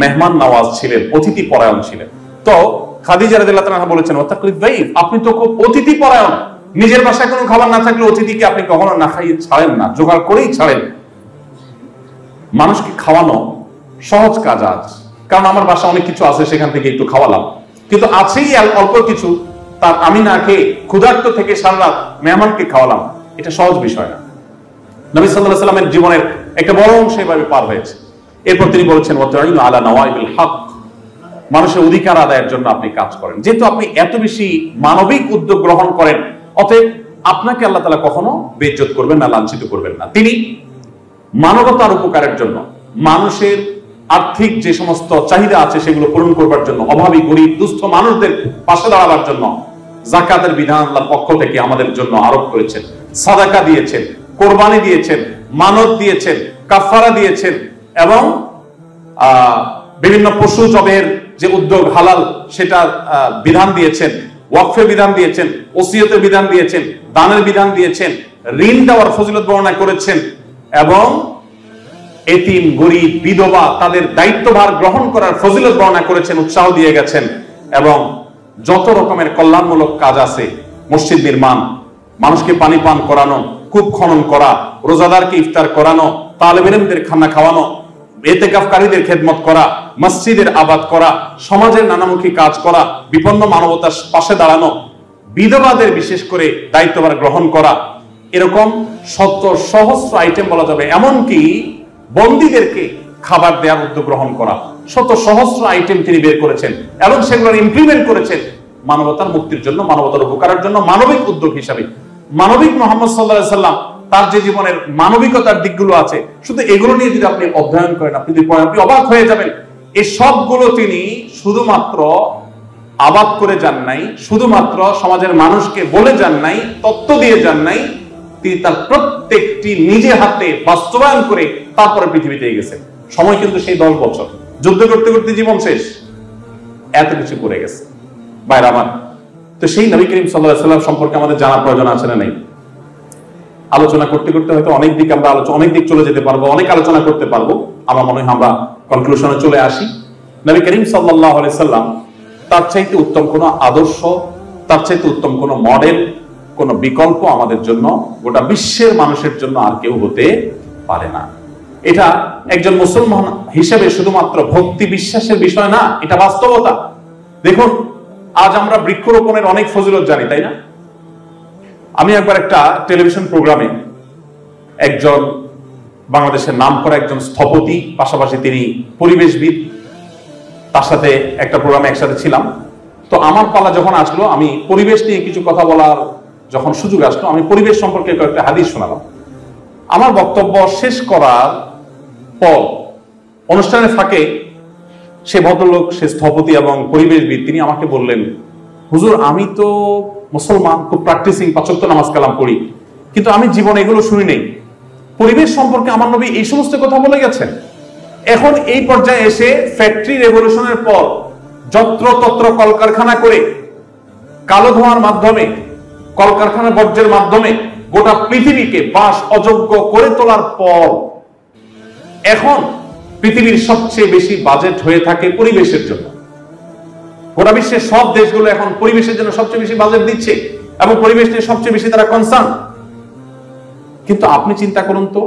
মেহমান নওয়াজ ছিলেন, অতিথি পরায়ণ ছিলেন। তো খাদিজা রাদিয়াল্লাহু তাআলা বলেছেন, ওয়াতাকরিদ দাইফ, আপনি তো খুব অতিথি পরায়ণ, নিজের বাসায় কোনো খাবার না থাকলে অতিথিকে আপনি কখনো না খাইয়ে ছাড়েন না, জোগাড় করেই ছাড়েন। মানুষকে খাওয়ানো সহজ কাজ আজ, কারণ আমার বাসায় অনেক কিছু আছে, সেখান থেকে একটু খাওয়ালাম। কিন্তু আছেই অল্প কিছু, তার আমি না খেয়ে ক্ষুধার্ত থেকে সারা রাত মেহমানকে খাওয়ালাম, এটা সহজ বিষয় না। নবী সাল্লাল্লাহু আলাইহি ওয়াসাল্লামের জীবনের একটা বড় অংশ এভাবে পার হয়েছে। এরপর তিনি বলেছেন, ওয়াতাইনু আলা নওয়াইবিল হক, মানুষের অধিকার আদায়ের জন্য আপনি কাজ করেন। যেহেতু আপনি এত বেশি মানবিক উদ্যোগ গ্রহণ করেন, অতএব আপনাকে আল্লাহ তাআলা কখনো বেইজ্জত করবেন না, লাঞ্ছিত করবেন না। তিনি মানবতার উপকারের জন্য, মানুষের আর্থিক যে সমস্ত চাহিদা আছে সেগুলো পূরণ করবার জন্য, অভাবী গরিব দুস্থ মানুষদের পাশে দাঁড়াবার জন্য যাকাতের বিধান আল্লাহর পক্ষ থেকে আমাদের জন্য আরোপ করেছেন। সাদাকা দিয়েছেন, কোরবানি দিয়েছেন, মানত দিয়েছেন, কাফারা দিয়েছেন, এবং বিভিন্ন পশু জবের যে উদ্যোগ হালাল সেটার বিধান দিয়েছেন, ওয়াকফের বিধান দিয়েছেন, ওসিয়তের বিধান দিয়েছেন, দানের বিধান দিয়েছেন, ঋণ দেওয়ার ফজিলত বর্ণনা করেছেন, এবং এতিম গরিব বিধবা তাদের দায়িত্বভার গ্রহণ করার ফজিলত বর্ণনা করেছেন, উৎসাহ দিয়ে গেছেন। এবং যত রকমের কল্যাণমূলক কাজ আছে, মসজিদ নির্মাণ, মানুষকে পানি পান করানো, কূপ খনন করা, রোজাদারকে ইফতার করানো, তালেব ইলমদের খানা খাওয়ানো, ইতিকাফকারীদের খেদমত করা, মসজিদের আবাদ করা, সমাজের নানামুখী কাজ করা, বিপন্ন মানবতার পাশে দাঁড়ানো, বিধবাদের বিশেষ করে দায়িত্বভার গ্রহণ করা, এরকম শত সহস্র আইটেম বলা যাবে। এমনকি বন্দীদেরকে খাবার দেওয়ার উদ্যোগ গ্রহণ করা, শত সহস্র আইটেম তিনি বের করেছেন এবং সেগুলো ইমপ্লিমেন্ট করেছেন মানবতার মুক্তির জন্য, মানবতার উপকারের জন্য, মানবিক উদ্যোগ হিসাবে। মানবিক মুহাম্মদ সাল্লাল্লাহু আলাইহি ওয়াসাল্লাম তার যে জীবনের মানবিকতার দিকগুলো আছে, শুধু এগুলো নিয়ে যদি আপনি অধ্যয়ন করেন, আপনি অবাক হয়ে যাবেন। এই সবগুলো তিনি শুধুমাত্র আবাদ করে যান নাই, শুধুমাত্র সমাজের মানুষকে বলে যান নাই, তত্ত্ব দিয়ে যান নাই, তিনি তার প্রত্যেকটি নিজে হাতে বাস্তবায়ন করে তারপরে পৃথিবীতে গেছেন। সময় কিন্তু সেই 10 বছর, যুদ্ধ করতে করতে জীবন শেষ, এত কিছু করে গেছে ভাইরা আমার। তো সেই নবী করিম সাল্লাল্লাহু আলাইহি ওয়াসাল্লাম সম্পর্কে আমাদের জানার প্রয়োজন আছে না নাই? আলোচনা করতে করতে হয়তো অনেক দিক আমরা অনেক দিক চলে যেতে পারবো, অনেক আলোচনা করতে পারবো। আমার মনে হয় আমরা কনক্লুশনে চলে আসি। নবী করিম সাল্লাল্লাহু আলাইহি ওয়াসাল্লাম তার চাইতে উত্তম কোনো আদর্শ, তার চাইতে উত্তম কোনো মডেল, কোন বিকল্প আমাদের জন্য, গোটা বিশ্বের মানুষের জন্য আর কেউ হতে পারে না। এটা একজন মুসলমান হিসেবে শুধুমাত্র ভক্তি বিশ্বাসের বিষয় না, এটা বাস্তবতা। দেখুন, আজ আমরা বৃক্ষরোপণের অনেক ফজিলত জানি, তাই না? আমি একবার একটা টেলিভিশন প্রোগ্রামে একজন বাংলাদেশের নামকরা একজন স্থপতি, পাশাপাশি তিনি পরিবেশবিদ, তার সাথে একটা প্রোগ্রামে একসাথে ছিলাম। তো আমার পালা যখন আসলো, আমি পরিবেশ নিয়ে কিছু কথা বলার যখন সুযোগ আসলো, আমি পরিবেশ সম্পর্কে কয়েকটা হাদিস শোনালাম। আমার বক্তব্য শেষ করার পর অনুষ্ঠানের ফাঁকে সে ভদ্রলোক, সে স্থপতি এবং পরিবেশবিদ, তিনি আমাকে বললেন, হুজুর, আমি তো মুসলমান, খুব প্র্যাকটিসিং, 5 ওয়াক্ত নামাজ কালাম পড়ি, কিন্তু আমি জীবনে এগুলো শুনি নেই। পরিবেশ সম্পর্কে আমার নবী এই সমস্ত কথা বলে গেছেন। এখন এই পর্যায়ে এসে ফ্যাক্টরি রেভলিউশনের পর যত্রতত্র কলকারখানা করে কালো ধোঁয়ার মাধ্যমে, কলকারখানা বর্জ্যের মাধ্যমে গোটা পৃথিবীকে বাস অযোগ্য করে তোলার পর এখন পৃথিবীর সবচেয়ে বেশি বাজেট হয়ে থাকে পরিবেশের জন্য। গোটা বিশ্বের সব দেশগুলো এখন পরিবেশের জন্য সবচেয়ে বেশি বাজেট দিচ্ছে এবং পরিবেশ নিয়ে সবচেয়ে বেশি তারা কনসার্ন। কিন্তু আপনি চিন্তা করুন তো,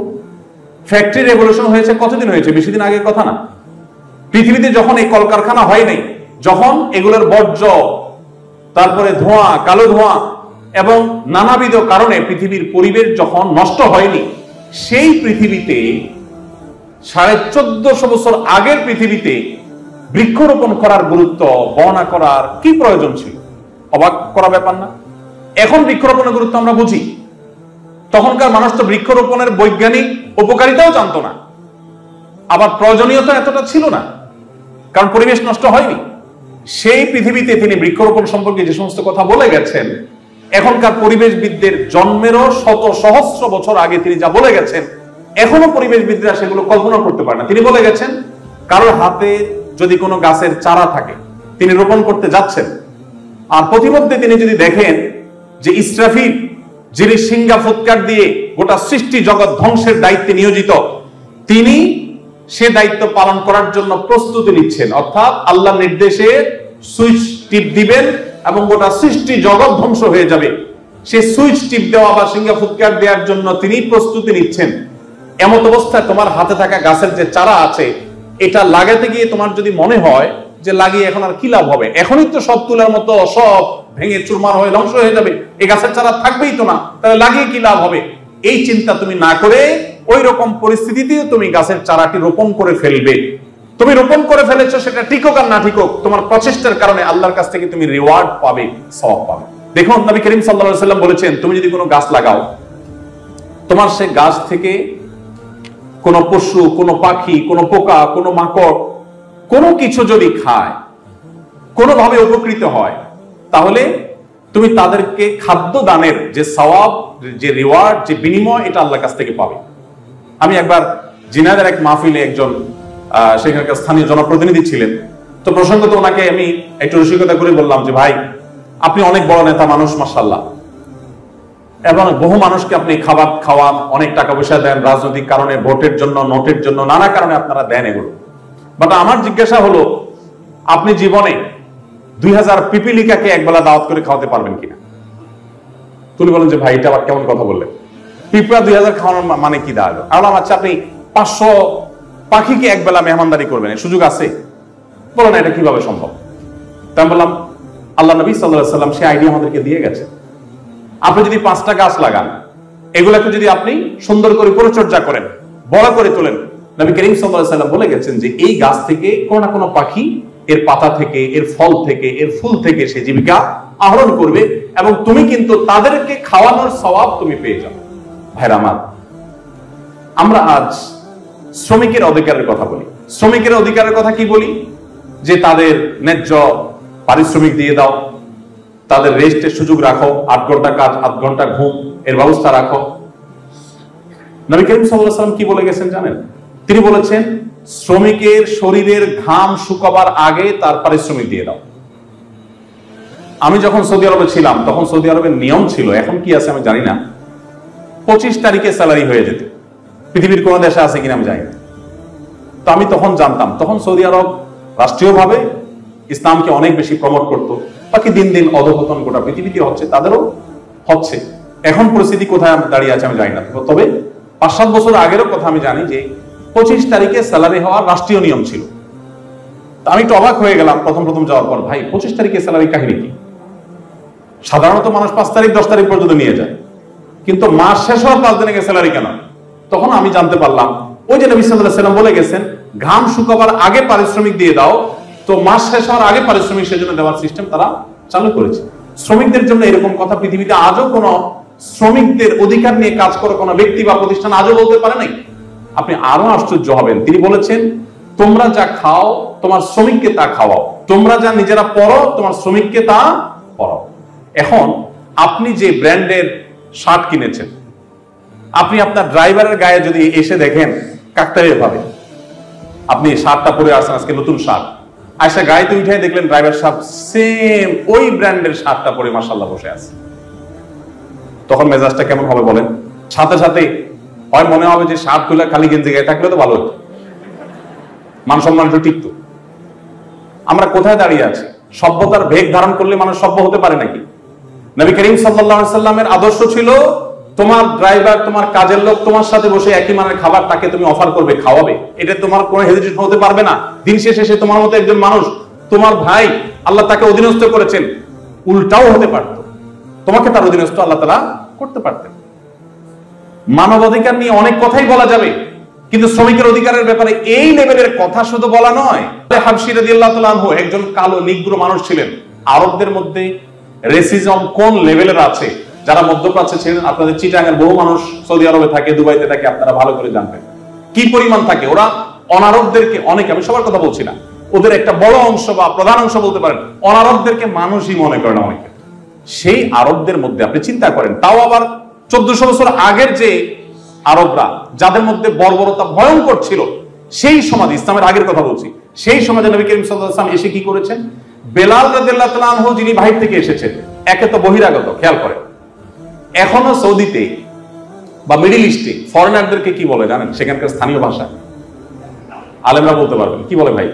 ফ্যাক্টরি রেভলিউশন হয়েছে কতদিন হয়েছে? বেশি দিন আগের কথা না। পৃথিবীতে যখন এই কলকারখানা হয় নাই, যখন এগুলোর বর্জ্য, তারপরে ধোঁয়া, কালো ধোঁয়া এবং নানাবিধ কারণে পৃথিবীর পরিবেশ যখন নষ্ট হয়নি, সেই পৃথিবীতে 1450 বছর আগের পৃথিবীতে বৃক্ষরোপণ করার গুরুত্ব বর্ণনা করার কি প্রয়োজন ছিল? অবাক করা ব্যাপার না? এখন বৃক্ষরোপণের গুরুত্ব আমরা বুঝি, তখনকার মানুষ তো বৃক্ষরোপণের বৈজ্ঞানিক উপকারিতাও জানতো না, আবার প্রয়োজনীয়তা এতটা ছিল না, কারণ পরিবেশ নষ্ট হয়নি। সেই পৃথিবীতে তিনি বৃক্ষরোপণ সম্পর্কে যে সমস্ত কথা বলে গেছেন, এখনকার পরিবেশবিদদের জন্মেরও শত সহস্র বছর আগে তিনি যা বলে গেছেন, এখনো পরিবেশবিদরা সেগুলো কল্পনা করতে পারে না। তিনি বলে গেছেন, কারোর হাতে যদি কোনো গাছের চারা থাকে, তিনি রোপণ করতে যাচ্ছেন, আর প্রতিমধ্যে তিনি যদি দেখেন যে ইসরাফিল, যিনি সিংহা ফুৎকার দিয়ে গোটা সৃষ্টি জগৎ ধ্বংসের দায়িত্বে নিয়োজিত, তিনি সে দায়িত্ব পালন করার জন্য প্রস্তুতি নিচ্ছেন, অর্থাৎ আল্লাহর নির্দেশে সুইচ টিপ দিবেন এবং গোটা সৃষ্টি জগৎ ধ্বংস হয়ে যাবে, সে সুইচ টিপ দেওয়া বা সিংহা ফুৎকার দেওয়ার জন্য তিনি প্রস্তুতি নিচ্ছেন। এমত অবস্থায় তোমার হাতে থাকা গাছের যে চারা আছে, এটা লাগাতে গিয়ে তোমার যদি মনে হয় যে লাগিয়ে এখন আর কি লাভ হবে, এখনই তো সব তুলার মতো সব ভেঙে চুরমার হয়ে ধ্বংস হয়ে যাবে, এই গাছের চারা থাকবেই তো না, তাহলে লাগিয়ে কি লাভ হবে, এই চিন্তা তুমি না করে ওই রকম পরিস্থিতিতেও তুমি গাছের চারাটি রোপণ করে ফেলবে। তুমি রোপণ করে ফেলেছো, সেটা টিকুক আর না টিকুক, তোমার প্রচেষ্টার কারণে আল্লাহর কাছ থেকে তুমি রিওয়ার্ড পাবে, সওয়াব পাবে। দেখুন নবী করিম সাল্লাল্লাহু আলাইহি ওয়াসাল্লাম বলেছেন, তুমি যদি কোনো গাছ লাগাও, তোমার সে গাছ থেকে কোনো পশু, কোনো পাখি, কোনো পোকা, কোনো মাকড়, কোনো কিছু যদি খায়, কোনোভাবে উপকৃত হয়, তাহলে তুমি তাদেরকে খাদ্য দানের যে সওয়াব, যে রিওয়ার্ড, যে বিনিময়, এটা আল্লাহর কাছ থেকে পাবে। আমি একবার জিনাদের এক মাহফিলে একজন সেখানকার স্থানীয় জনপ্রতিনিধি ছিলেন, তো প্রসঙ্গত ওনাকে আমি একটু রসিকতা করে বললাম যে ভাই, আপনি অনেক বড় নেতা মানুষ মাশাআল্লাহ, এবং বহু মানুষকে আপনি খাবার খাওয়ান, অনেক টাকা পয়সা দেন, রাজনৈতিক কারণে, ভোটের জন্য, নোটের জন্য, নানা কারণে আপনারা দেন এগুলো। বাট আমার জিজ্ঞাসা হলো, আপনি জীবনে 2000 পিপিলিকাকে একবেলা দাওয়াত করে খাওয়াতে পারবেন কিনা? তুমি বলেন যে ভাই, এটা আবার কেমন কথা বললেন, পিঁপড়া 2000 খাওয়ানোর মানে কি দাঁড়ালো? আচ্ছা, আপনি 500 পাখিকে একবেলা মেহমানদারি করবেন, সুযোগ আছে? বলো না, এটা কিভাবে সম্ভব? তাই আমি বললাম, আল্লাহ নবী সাল্লাল্লাহু আলাইহি ওয়াসাল্লাম সেই আইডিয়া আমাদেরকে দিয়ে গেছে। আপনি যদি 5টা গাছ লাগান, এগুলাকে যদি আপনি সুন্দর করে পরিচর্যা করেন, বড় করে তোলেন, নবী করিম সাল্লাল্লাহু আলাইহি ওয়াসাল্লাম বলে গেছেন যে এই গাছ থেকে কোনো না কোনো পাখি এর পাতা থেকে, এর ফল থেকে, এর ফুল থেকে সে জীবিকা আহরণ করবে, এবং তুমি কিন্তু তাদেরকে খাওয়ানোর সওয়াব তুমি পেয়ে যাবে। ভাইরা আমার, আমরা আজ শ্রমিকের অধিকারের কথা বলি। শ্রমিকের অধিকারের কথা কি বলি? যে তাদের ন্যায্য পারিশ্রমিক দিয়ে দাও, তাদের রেস্টের সুযোগ রাখো, 8 ঘন্টা কাজ, 8 ঘন্টা ঘুম, এর ব্যবস্থা রাখো। নবী করিম সাল্লাল্লাহু আলাইহি ওয়াসাল্লাম কি বলে গেছেন জানেন? তিনি বলেছেন, শ্রমিকের শরীরের ঘাম শুকাবার আগে তার পারিশ্রমিক দিয়ে দাও। আমি যখন সৌদি আরবে ছিলাম, তখন সৌদি আরবের নিয়ম ছিল, এখন কি আছে আমি জানি না, 25 তারিখে স্যালারি হয়ে যেত। পৃথিবীর কোন দেশে আছে কিনা আমি জানি না। তো আমি তখন জানতাম, তখন সৌদি আরব রাষ্ট্রীয়ভাবে ইসলামকে অনেক বেশি প্রমোট করতো, বাকি দিন দিন অধঃপতন গোটা পৃথিবীতে হচ্ছে, তাদেরও হচ্ছে। এখন পরিস্থিতি কোথায় দাঁড়িয়ে আছে আমি জানি না, তবে 5-7 বছর আগেরও কথা আমি জানি যে 25 তারিখে স্যালারি হওয়ার রাষ্ট্রীয় নিয়ম ছিল। আমি একটু অবাক হয়ে গেলাম প্রথম যাওয়ার পর, ভাই 25 তারিখে স্যালারি কাহিনী কি? সাধারণত মানুষ 5 তারিখ 10 তারিখ পর্যন্ত নিয়ে যায়, কিন্তু মাস শেষ হওয়ার 5 দিন আগে স্যালারি কেন? তখন আমি জানতে পারলাম, ওই যে নবী সাল্লাল্লাহু আলাইহি ওয়াসাল্লাম বলে গেছেন, ঘাম শুকাবার আগে পারিশ্রমিক দিয়ে দাও, তো মাস শেষ হওয়ার আগে পারিশ্রমিক সেজন্য দেওয়ার সিস্টেম তারা চালু করেছে। শ্রমিকদের জন্য এরকম কথা পৃথিবীতে আজও কোনো শ্রমিকদের অধিকার নিয়ে কাজ করে কোনো ব্যক্তি বা প্রতিষ্ঠান আজও বলতে পারে নাই। আপনি আরো আশ্চর্য হবেন, তিনি বলেছেন, তোমরা যা খাও তোমার শ্রমিককে তা খাওয়াও, তোমরা যা নিজেরা পরো তোমার শ্রমিককে তা পরাও। এখন আপনি যে ব্র্যান্ডের শার্ট কিনেছেন, আপনি আপনার ড্রাইভারের গায়ে যদি এসে দেখেন কাকতালীয় ভাবে আপনি শার্টটা পরে আসছেন, আজকে নতুন শার্ট, আয়সা গাড়িতে উঠে দেখলেন ড্রাইভার সাহেব সেম ওই ব্র্যান্ডের শার্টটা পরে মাশাআল্লাহ বসে আছে, তখন মেজাজটা কেমন হবে বলেন? সাথে সাথে হয় মনে হবে যে শার্ট খুলে খালি গেঞ্জি গায়ে থাকলে তো ভালো হতো, মান সম্মান একটু টিকতো। আমরা কোথায় দাঁড়িয়ে আছি? সভ্যতার ভেগ ধারণ করলে মানুষ সভ্য হতে পারে নাকি? নবী করিম সাল্লাল্লাহু আলাইহি সাল্লামের আদর্শ ছিল, তোমার ড্রাইভার, তোমার কাজের লোক তোমার সাথে বসে একই মানের খাবার তাকে তুমি অফার করবে, খাওয়াবে, এটা তোমার কোনো হেজিটেশন হতে পারবে না। দিন শেষে সে তোমার মতো একজন মানুষ, তোমার ভাই, আল্লাহ তাকে অধীনস্থ করেছেন, উল্টাও হতে পারত, তোমাকে তার অধীনস্থ আল্লাহ তাআলা করতে পারতেন। মানবাধিকার নিয়ে অনেক কথাই বলা যাবে, কিন্তু শ্রমিকের অধিকারের ব্যাপারে এই লেভেলের কথা শুধু বলা নয়। হাবশী রাদিয়াল্লাহু তাআলা আনহু একজন কালো নিগ্রো মানুষ ছিলেন, আরবদের মধ্যে রেসিজম কোন লেভেলের আছে। যারা মধ্যপ্রাচ্যে ছিলেন, আপনাদের চিটাগাঙ্গের বহু মানুষ সৌদি আরবে থাকে, দুবাইতে থাকে, আপনারা ভালো করে জানবেন কি পরিমাণ থাকে। ওরা অনারবদেরকে, অনেকে, আমি সবার কথা বলছি না, ওদের একটা বড় অংশ বা প্রধান অংশ বলতে পারেন, অনারবদেরকে মানুষই মনে করে না অনেকে। সেই আরবদের মধ্যে আপনি চিন্তা করেন, তাও আবার 1400 বছর আগের যে আরবরা, যাদের মধ্যে বর্বরতা ভয়ঙ্কর ছিল, সেই সমাজে, ইসলামের আগের কথা বলছি, সেই সমাজে নবী করিম সাল্লাল্লাহু আলাইহি ওয়াসাল্লাম এসে কি করেছেন? বেলাল রাদিয়াল্লাহু তাআলা আনহু, যিনি বাহির থেকে এসেছেন, একে তো বহিরাগত, খেয়াল করেন, এখনো সৌদিতে বা মিডল ইস্টে ফরেনারদেরকে কি বলে জানেন? সেখানকার স্থানীয় ভাষা, আলেমরা বলতে পারবেন কি বলে ভাই?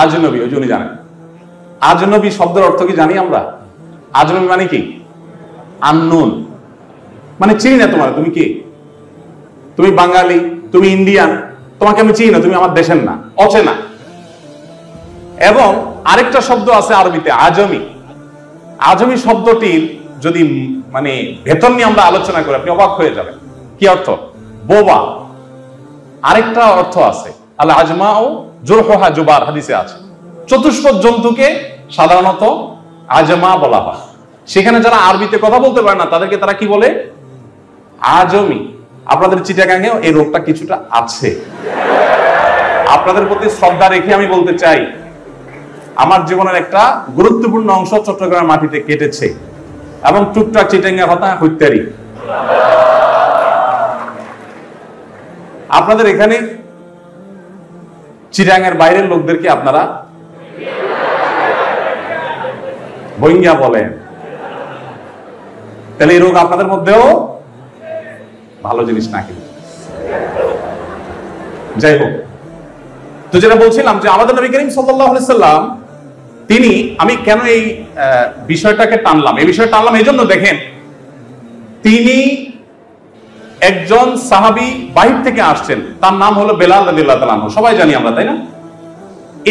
আজনবী। ওই জন্য জানেন আজনবী শব্দের অর্থ কি জানি আমরা? আজনবী মানে কি? আননোন, মানে চিনি না তোমার, তুমি কি? তুমি বাঙালি, তুমি ইন্ডিয়ান, তোমাকে আমি চিনি না, তুমি আমার দেশের না, অচেনা। এবং আরেকটা শব্দ আছে আরবিতে, আজমি। আজমি শব্দটির যদি মানে ভেতর নিয়ে আমরা আলোচনা করি, আপনি অবাক হয়ে যাবেন। কি অর্থ? বোবা। আরেকটা অর্থ আছে, আল আজমাউ জুরহুহা জুবার, হাদিসে আছে। চতুষ্পদ জন্তুকে সাধারণত আজমা বলা হয়। সেখানে যারা আরবিতে কথা বলতে পারে না, তাদেরকে তারা কি বলে? আজমি। আপনাদের চিটাগাঙ্গেও এই রোগটা কিছুটা আছে। আপনাদের প্রতি শ্রদ্ধা রেখে আমি বলতে চাই, আমার জীবনের একটা গুরুত্বপূর্ণ অংশ চট্টগ্রামের মাটিতে কেটেছে, এবং টুকটাক চিটাঙ্গা কথা হইতারি। আপনাদের এখানে চিটাঙ্গের বাইরের লোকদেরকে আপনারা বইঙ্গা বলেন, তাহলে এই রোগ আপনাদের মধ্যেও ভালো জিনিস না। কিন্তু যাই হোক, তো যেটা বলছিলাম যে আমাদের নবী করিম সাল্লাল্লাহু আলাইহি সাল্লাম, তিনি, আমি কেন এই বিষয়টাকে টানলাম, এই বিষয়টা টানলাম এই জন্য, দেখেন, তিনি একজন সাহাবী বাহির থেকে আসছেন, তার নাম হলো বেলাল রাদিয়াল্লাহু তাআলা আনহু, সবাই জানি আমরা, তাই না?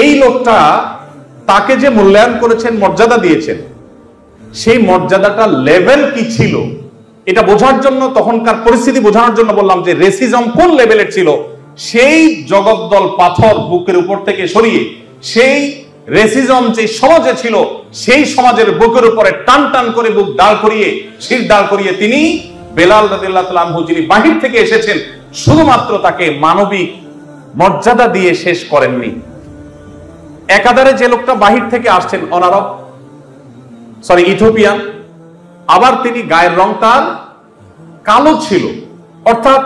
এই লোকটা, তাকে যে মূল্যায়ন করেছেন, মর্যাদা দিয়েছেন, সেই মর্যাদাটা লেভেল কি ছিল এটা বোঝার জন্য, তখনকার পরিস্থিতি বোঝানোর জন্য বললাম যে রেসিজম কোন লেভেলের ছিল। সেই জগদ্দল পাথর বুকের উপর থেকে সরিয়ে, সেই রেসিজম যে সমাজে ছিল, সেই সমাজের বুকের উপরে টান টান করে বুক দাঁড় করিয়ে, শির দাঁড় করিয়ে, তিনি বেলাল রাদিয়াল্লাহু তাআলা আনহু, যিনি বাহির থেকে এসেছেন, শুধুমাত্র তাকে মানবিক মর্যাদা দিয়ে শেষ করেননি। একাধারে যে লোকটা বাহির থেকে আসছেন, অনারব, ইথিওপিয়ান, আবার তিনি গায়ের রং তার কালো ছিল, অর্থাৎ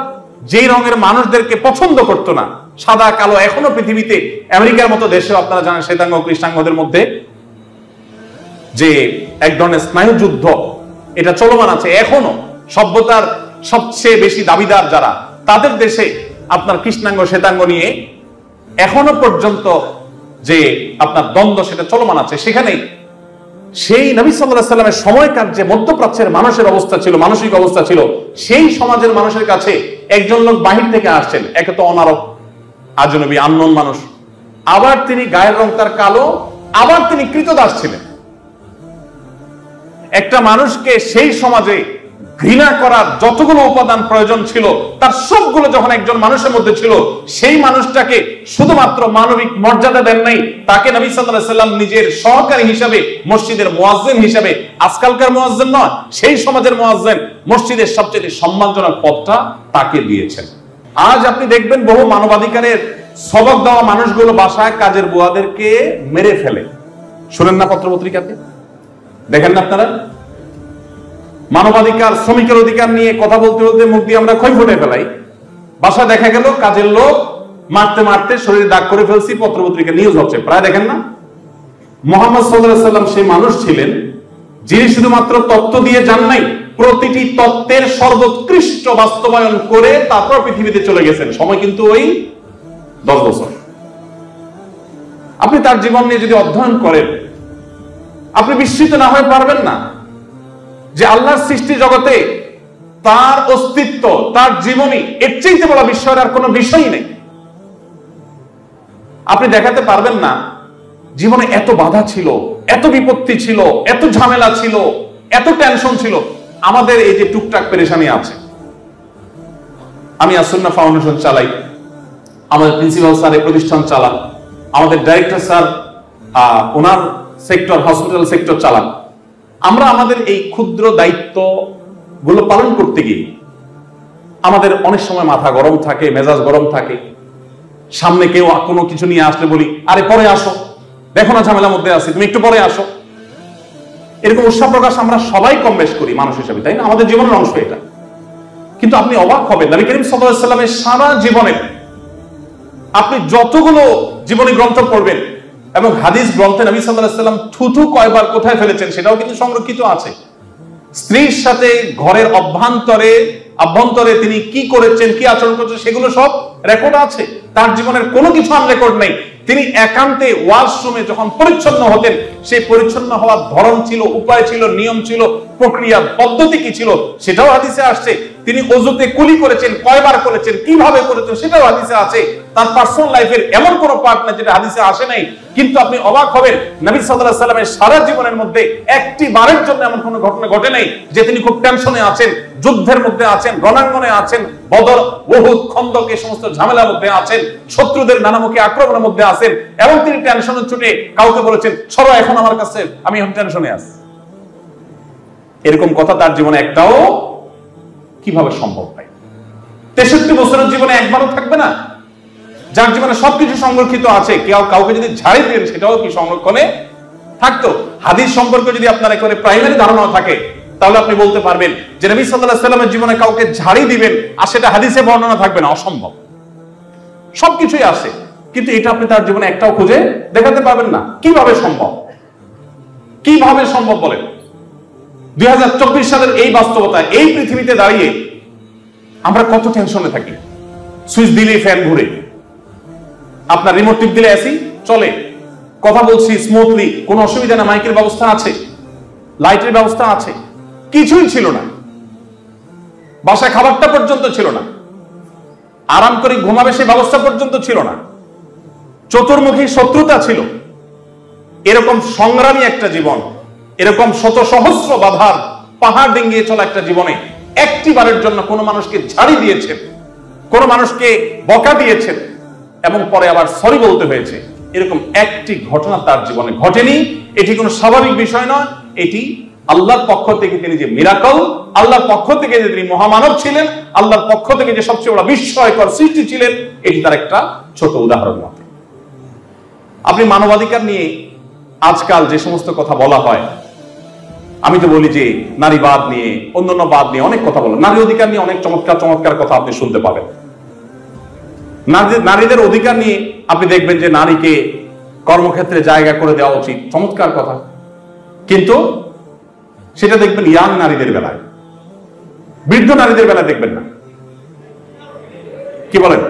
যেই রঙের মানুষদেরকে পছন্দ করতো না, সাদা কালো। এখনো পৃথিবীতে আমেরিকার মতো দেশে আপনারা জানেন, শ্বেতাঙ্গ কৃষ্ণাঙ্গদের মধ্যে যে এক ধরনের স্নায়ু যুদ্ধ, এটা চলমান আছে এখনো। সভ্যতার সবচেয়ে বেশি দাবিদার যারা, তাদের দেশে আপনার কৃষ্ণাঙ্গ শ্বেতাঙ্গ নিয়ে এখনো পর্যন্ত যে আপনার দ্বন্দ্ব, সেটা চলমান আছে। সেখানে সেই নবী সাল্লাল্লাহু আলাইহি সাল্লামের সময়কার যে মধ্যপ্রাচ্যের মানুষের অবস্থা ছিল, মানসিক অবস্থা ছিল, সেই সমাজের মানুষের কাছে একজন লোক বাহির থেকে আসছেন, একে তো অনারব, আজনবী, আননোন মানুষ, আবার তিনি গায়ের রং তার কালো, আবার তিনি কৃতদাস ছিলেন। একটা মানুষকে সেই সমাজে ঘৃণা করার যতগুলো উপাদান প্রয়োজন ছিল, তার সবগুলো যখন একজন মানুষের মধ্যে ছিল, সেই মানুষটাকে শুধুমাত্র মানবিক মর্যাদা দেন নাই, তাকে নবী সাল্লাল্লাহু আলাইহি সাল্লাম নিজের সহকারী হিসাবে, মসজিদের মুয়াজ্জিন হিসাবে, আজকালকার মুয়াজ্জিন নয়, সেই সমাজের মুয়াজ্জিন, মসজিদের সবচেয়ে সম্মানজনক পদটা তাকে দিয়েছেন। আজ আপনি দেখবেন বহু মানবাধিকারের সবক দেওয়া মানুষগুলো বাসায় কাজের বুয়াদেরকে মেরে ফেলে। শুনেন না পত্রপত্রিকাতে, দেখেন না আপনারা? মানবাধিকার, শ্রমিকের অধিকার নিয়ে কথা বলতে বলতে মুখ দিয়ে আমরা খই ফুটে ফেলাই। বাসা দেখা গেল কাজের লোক মারতে মারতে শরীরে দাগ করে ফেলছি, পত্রপত্রিকা নিউজ হচ্ছে প্রায়, দেখেন না? মুহাম্মদ সাল্লাল্লাহু আলাইহি সাল্লাম সেই মানুষ ছিলেন যিনি শুধুমাত্র তত্ত্ব দিয়ে যান নাই, প্রতিটি তত্ত্বের সর্বোৎকৃষ্ট বাস্তবায়ন করে তারপর পৃথিবীতে চলে গেছেন। সময় কিন্তু ওই 10 বছর। আপনি তার জীবন নিয়ে যদি অধ্যয়ন করেন, আপনি বিস্মিত না হয়ে পারবেন না যে আল্লাহর সৃষ্টি জগতে তার অস্তিত্ব, তার জীবনী, এর চাইতে বড় বিস্ময়ের আর কোনো বিষয়ই নেই। আপনি দেখাতে পারবেন না জীবনে এত বাধা ছিল, এত বিপত্তি ছিল, এত ঝামেলা ছিল, এত টেনশন ছিল। আমাদের এই যে টুকটাক পেরেশানি আছে, আমি আসুন্নাহ ফাউন্ডেশন চালাই, আমাদের প্রিন্সিপাল স্যার এই প্রতিষ্ঠান চালান, আমাদের ডাইরেক্টর স্যার ওনার সেক্টর, হসপিটাল সেক্টর চালান। আমরা আমাদের এই ক্ষুদ্র দায়িত্ব গুলো পালন করতে গিয়ে আমাদের অনেক সময় মাথা গরম থাকে, মেজাজ গরম থাকে। সামনে কেউ কোনো কিছু নিয়ে আসলে বলি, আরে পরে আসো, দেখো না ঝামেলার মধ্যে আছি, তুমি একটু পরে আসো। এরকম উৎসাহ প্রকাশ আমরা সবাই কম বেশ করি মানুষ হিসেবে, তাই না? আমাদের জীবনের অংশ এটা। কিন্তু আপনি অবাক হবেন, নবী করিম সাল্লাল্লাহু আলাইহি ওয়াসাল্লামের সারা জীবনে আপনি যতগুলো জীবনী গ্রন্থ পড়বেন এবং হাদিস গ্রন্থে নবী সাল্লাল্লাহু আলাইহি ওয়াসাল্লাম থুথু কয়বার কোথায় ফেলেছেন সেটাও কিন্তু সংরক্ষিত আছে। স্ত্রীর সাথে ঘরের অভ্যন্তরে তিনি কি করেছেন, কি আচরণ করেছেন, সেগুলো সব রেকর্ড আছে। তার জীবনের কোনো কিছু আনরেকর্ড নেই। তিনি একান্তে ওয়াশরুমে যখন পরিচ্ছন্ন হতেন, সেই পরিচ্ছন্ন হওয়ার ধরন ছিল, উপায় ছিল, নিয়ম ছিল, প্রক্রিয়া পদ্ধতি কি ছিল সেটাও হাদিসে আসছে। তিনি ওযুতে কুলি করেছেন, কয়বার করেছেন, কিভাবে করেছেন সেটাও হাদিসে আছে। তার পার্সোনাল লাইফের এমন কোনো পার্ট না যেটা হাদিসে আসে নাই। কিন্তু আপনি অবাক হবেন, নবী সাল্লাল্লাহু আলাইহি ওয়াসাল্লামের সারা জীবনের মধ্যে একটি বারের জন্য এমন কোনো ঘটনা ঘটে নাই যে তিনি খুব টেনশনে আছেন, যুদ্ধের মধ্যে আছেন, রণাঙ্গনে আছেন, বদর, উহুদ, খন্দক এই সমস্ত ঝামেলার মধ্যে আছেন, শত্রুদের নানামুখী আক্রমণের মধ্যে আছেন এবং তিনি টেনশনে ছুটে কাউকে বলেছেন, সরো এখন আমার কাছে, আমি এখন টেনশনে আছি। এরকম কথা তার জীবনে একটাও কিভাবে সম্ভব হয়? 63 বছরের জীবনে একবারও থাকবে না? যার জীবনে সবকিছু সংরক্ষিত আছে, কেউ কাউকে যদি ঝাড়ি দেন সেটাও কি সংরক্ষণে থাকতো? হাদিস সম্পর্কে যদি আপনার একেবারে প্রাইমারি ধারণা থাকে তাহলে আপনি বলতে পারবেন যে নবী সাল্লাল্লাহু আলাইহি ওয়াসাল্লামের জীবনে কাউকে ঝাড়ি দিবেন আর সেটা হাদিসে বর্ণনা থাকবে না, অসম্ভব। সবকিছুই আছে, কিন্তু এটা আপনি তার জীবনে একটাও খুঁজে দেখাতে পারবেন না। কিভাবে সম্ভব? কিভাবে সম্ভব বলেন? 2024 সালের এই বাস্তবতা, এই পৃথিবীতে দাঁড়িয়ে আমরা কত টেনশনে থাকি। সুইচ দিলে ফ্যান ঘুরে, আপনার রিমোট টিপ দিলে এসি চলে, কথা বলছি স্মুথলি, কোনো অসুবিধা না, মাইকের ব্যবস্থা আছে, লাইটের ব্যবস্থা আছে, কিছুই ছিল না। বাসায় খাবারটা পর্যন্ত ছিল না, আরাম করে ঘুমাবে সেই ব্যবস্থা পর্যন্ত ছিল না, চতুর্মুখী শত্রুতা ছিল। এরকম সংগ্রামী একটা জীবন, এরকম শত সহস্র বাধার পাহাড় ডিঙ্গিয়ে চলা একটা জীবনে একটি বারের জন্য কোনো মানুষকে ঝাড়ি দিয়েছেন, কোনো মানুষকে বকা দিয়েছেন এবং পরে আবার সরি বলতে হয়েছে, এরকম একটি ঘটনা তার জীবনে ঘটেনি। এটি কোনো স্বাভাবিক বিষয় নয়, এটি আল্লাহর পক্ষ থেকে তিনি যে মিরাকল, আল্লাহর পক্ষ থেকে যে তিনি মহামানব ছিলেন, আল্লাহর পক্ষ থেকে যে সবচেয়ে বড় বিস্ময়কর সৃষ্টি ছিলেন, এটি তার একটা ছোট উদাহরণ মাত্র। আপনি মানবাধিকার নিয়ে আজকাল যে সমস্ত কথা বলা হয়, আমি তো বলি যে নারীবাদ নিয়ে, অন্যান্য বাদ নিয়ে অনেক কথা বলেন, নারী অধিকার নিয়ে অনেক চমৎকার চমৎকার কথা আপনি শুনতে পাবেন। নারীদের অধিকার নিয়ে আপনি দেখবেন যে নারীকে কর্মক্ষেত্রে জায়গা করে দেওয়া উচিত, চমৎকার কথা। কিন্তু সেটা দেখবেন ইয়াং নারীদের বেলায়, বৃদ্ধ নারীদের বেলায় দেখবেন না। কি বলেন?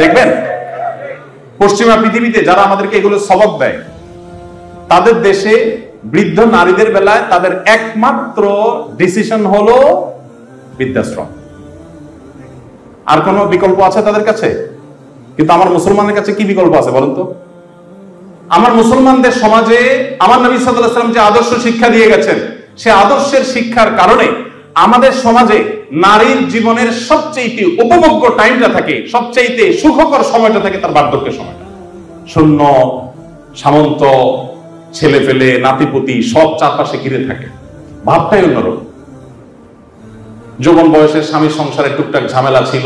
দেখবেন পশ্চিমা পৃথিবীতে যারা আমাদেরকে এগুলো সবক দেয়, তাদের দেশে বৃদ্ধ নারীদের বেলায় তাদের একমাত্র ডিসিশন হলো বৃদ্ধাশ্রম। আর কোনো বিকল্প আছে তাদের কাছে? কিন্তু আমার মুসলমানের কাছে কি বিকল্প আছে বলেন তো? আমার মুসলমানদের সমাজে আমার নবী সাল্লাল্লাহু আলাইহি ওয়াসাল্লাম যে আদর্শ শিক্ষা দিয়ে গেছেন, সে আদর্শের শিক্ষার কারণে আমাদের সমাজে নারীর জীবনের সবচেয়ে উপভোগ্য টাইমটা থাকে, সবচেয়ে সুখকর সময়টা থাকে তার বার্ধক্যের সময়টা। শূন্য, সামন্ত, ছেলে ফেলে, নাতিপুতি সব চারপাশে ঘিরে থাকে, ভাবটাই অন্যরকম। যৌবন বয়সের স্বামীর সংসারে টুকটাক ঝামেলা ছিল,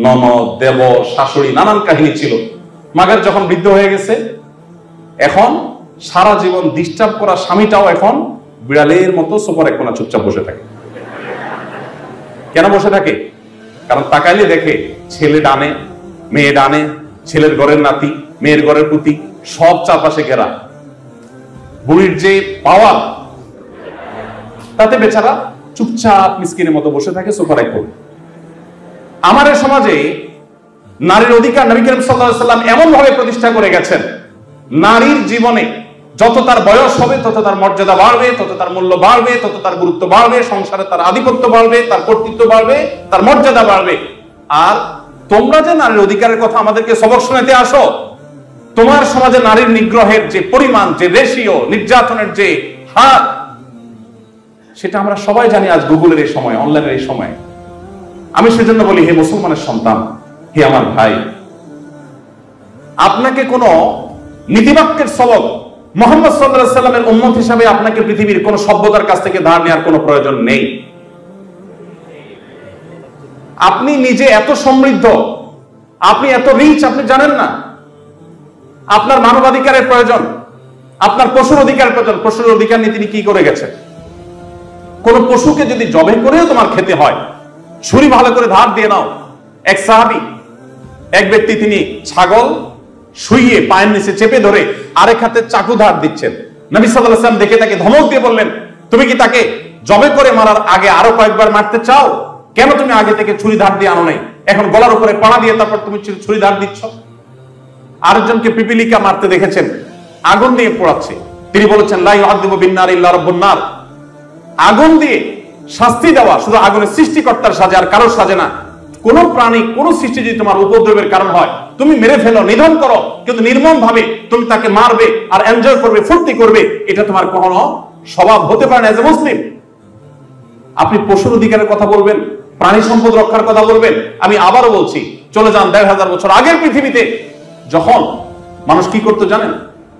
ননদ, দেবর, শাশুড়ি, নানান কাহিনী ছিল। মাগার যখন বৃদ্ধ হয়ে গেছে, এখন সারা জীবন ডিস্টার্ব করা স্বামীটাও এখন বিড়ালের মতো সোফার এক কোণা চুপচাপ বসে থাকে। কেন বসে থাকে? কারণ তাকাইলে দেখে ছেলে ডানে, মেয়ে ডানে, ছেলের ঘরের নাতি, মেয়ের ঘরের পুতি, সব চারপাশে ঘেরা। বুড়ির যে পাওয়ার, তাতে বেচারা চুপচাপ মিসকিনের মতো বসে থাকে সোফার এক কোণে। আমাদের সমাজে নারীর অধিকার নবী করিম সাল্লাল্লাহু আলাইহি ওয়াসাল্লাম এমন ভাবে প্রতিষ্ঠা করে গেছেন, নারীর জীবনে যত তার বয়স হবে তত তার মর্যাদা বাড়বে, তত তার মূল্য বাড়বে, তত তার গুরুত্ব বাড়বে, সংসারে তার আধিপত্য বাড়বে, তার কর্তৃত্ব বাড়বে, তার মর্যাদা বাড়বে। আর তোমরা যে নারীর অধিকারের কথা আমাদেরকে সবক শোনাতে আসো, তোমার সমাজে নারীর নিগ্রহের যে পরিমাণ, যে রেশিও, নির্যাতনের যে হার, সেটা আমরা সবাই জানি আজ গুগলের এই সময়, অনলাইনের এই সময়। আমি সেজন্য বলি, হে মুসলমানের সন্তান, হে আমার ভাই, আপনাকে কোনো নীতিবাক্যের সবক মুহাম্মদ সাল্লাল্লাহু আলাইহি সাল্লামের উম্মত হিসাবে আপনাকে পৃথিবীর কোন সভ্যতার কাছ থেকে ধার নেওয়ার কোনো প্রয়োজন নেই। আপনি নিজে এত সমৃদ্ধ, আপনি এত রিচ, আপনি জানেন না। আপনার মানবাধিকারের প্রয়োজন, আপনার পশুর অধিকার প্রয়োজন। পশুর অধিকার নিয়ে তিনি কি করে গেছেন? কোন পশুকে যদি জবাই করেও তোমার খেতে হয়, ছুরি ভালো করে ধার দিয়ে নাও। এক সাহাবী, এক ব্যক্তি, তিনি ছাগল শুইয়ে পায়ের নিচে চেপে ধরে আরেক হাতে চাকু ধার দিচ্ছেন। নবী সাল্লাল্লাহু আলাইহি ওয়াসাল্লাম দেখে তাকে ধমক দিয়ে বললেন, তুমি কি তাকে জবাই করে মারার আগে আরো কয়েকবার মারতে চাও? কেন তুমি আগে থেকে ছুরি ধার দিয়ে আনো নাই? এখন গলার উপরে পাড়া দিয়ে তারপর তুমি ছুরি ধার দিচ্ছ। আরেকজনকে পিপিলিকা মারতে দেখেছেন, আগুন দিয়ে পোড়াচ্ছে। তিনি বলেছেন, লা ইউআযযিবু বিন-নার ইল্লা রাব্বুন নার। আগুন দিয়ে শাস্তি দেওয়া শুধু আগুনের সৃষ্টিকর্তার সাজে, আর কারোর সাজে না। কোন প্রাণী, কোন সৃষ্টি যদি তোমার উপদ্রবের কারণ হয়, তুমি মেরে ফেলো, নিধন করো, কিন্তু নির্মম ভাবে তুমি তাকে মারবে আর এনজয় করবে, ফুর্তি করবে, এটা তোমার কখনো স্বভাব হতে পারে না এজ এ মুসলিম। আপনি পশুর অধিকারের কথা বলবেন, প্রাণী সম্পদ রক্ষার কথা বলবেন। আমি আবারও বলছি, চলে যান ১৫০০ বছর আগের পৃথিবীতে। যখন মানুষ কি করতো জানেন?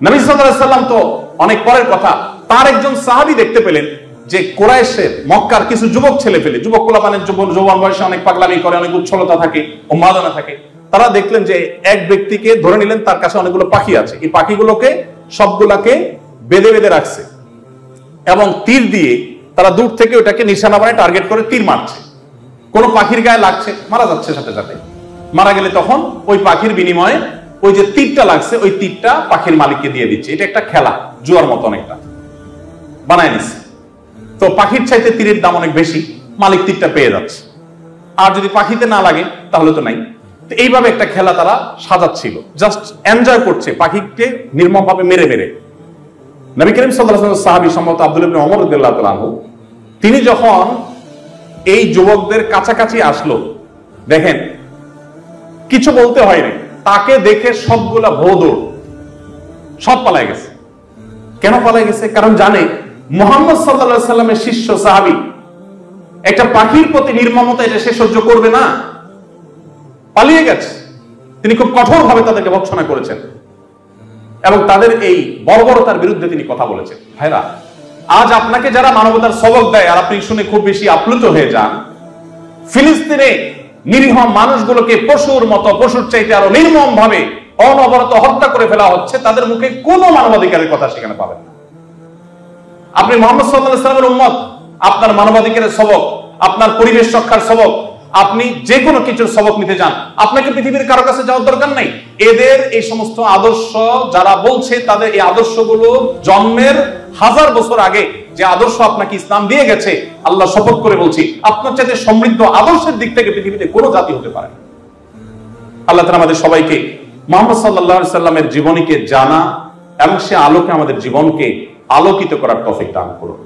নবী সাল্লাল্লাহু আলাইহি সাল্লাম তো অনেক পরের কথা, তার একজন সাহাবী দেখতে পেলেন যে কুরাইশের, মক্কার কিছু যুবক ছেলে পেলে, যুবক পোলাপানের যৌবন বয়সে অনেক পাগলামি করে, অনেক উচ্ছলতা থাকে, উন্মাদনা থাকে। তারা দেখলেন যে এক ব্যক্তিকে ধরে নিলেন, তার কাছে অনেকগুলো পাখি আছে। এই পাখিগুলোকে সবগুলাকে বেঁধে বেঁধে রাখছে এবং তীর দিয়ে তারা দূর থেকে ওটাকে নিশানা বানায় টার্গেট করে তীর মারছে। কোন পাখির গায়ে লাগছে, মারা যাচ্ছে সাথে সাথে। মারা গেলে তখন ওই পাখির বিনিময়ে ওই যে তীরটা লাগছে, ওই তীরটা পাখির মালিককে দিয়ে দিচ্ছে। এটা একটা খেলা, জুয়ার মতো অনেকটা বানায় নিচ্ছে। তো পাখির চাইতে তীরের দাম অনেক বেশি, মালিক তীরটা পেয়ে যাচ্ছে। আর যদি পাখিতে না লাগে তাহলে তো নাই। তো এইভাবে একটা খেলা তারা সাজাচ্ছিল, জাস্ট এনজয় করছে পাখিকে নির্মম ভাবে মেরে মেরে। নবী করিম সাল্লাল্লাহু আলাইহি ওয়াসাল্লাম সাহাবী সম্মত আব্দুল্লাহ ইবনে ওমর রাদিয়াল্লাহু তাআলা আনহু, তিনি যখন এই যুবকদের কাছাকাছি আসলো, দেখেন কিছু বলতে হয়নি, তাকে দেখে সবগুলা ভৌদৌড়, সব পালায় গেছে। কেন পালায় গেছে? কারণ জানে মুহাম্মদ সাল্লাল্লাহু আলাইহি সাল্লামের শিষ্য সাহাবী একটা পাখির প্রতি নির্মমতা এটা সে সহ্য করবে না, পালিয়ে গেছে। তিনি খুব কঠোর ভাবে তাদেরকে ভৎসনা করেছেন এবং তাদের এই বর্বরতার বিরুদ্ধে তিনি কথা বলেছেন। ভাইরা, আজ আপনাকে যারা মানবতার সবক দেয় আর আপনি শুনে খুব বেশি আপ্লুত হয়ে যান, ফিলিস্তিনে নিরীহ মানুষগুলোকে পশুর মতো, পশুর চাইতে আরো নির্মম ভাবে অনবরত হত্যা করে ফেলা হচ্ছে, তাদের মুখে কোনো মানবাধিকারের কথা সেখানে পাবেন না। আপনি মুহাম্মদ সাল্লাল্লাহু আলাইহি ওয়াসাল্লামের উম্মত, আপনার মানবাধিকারের সবক, আপনার পরিবেশ রক্ষার সবক, আপনি যে কোনো কিছুর সবক নিতে যান, আপনাকে পৃথিবীর কারো কাছে যাওয়ার দরকার নেই। এদের এই সমস্ত আদর্শ যারা বলছে, তাদের এই আদর্শগুলো জন্মের 1000 বছর আগে যে আদর্শ আপনাকে ইসলাম দিয়ে গেছে, আল্লাহ শপথ করে বলছি, আপনার চাইতে সমৃদ্ধ আদর্শের দিক থেকে পৃথিবীতে কোনো জাতি হতে পারে না। আল্লাহ তাআলা আমাদের সবাইকে মুহাম্মদ সাল্লাল্লাহু আলাইহি সাল্লামের জীবনীকে জানা এবং সে আলোকে আমাদের জীবনকে আলোকিত করার তৌফিক দান করুন।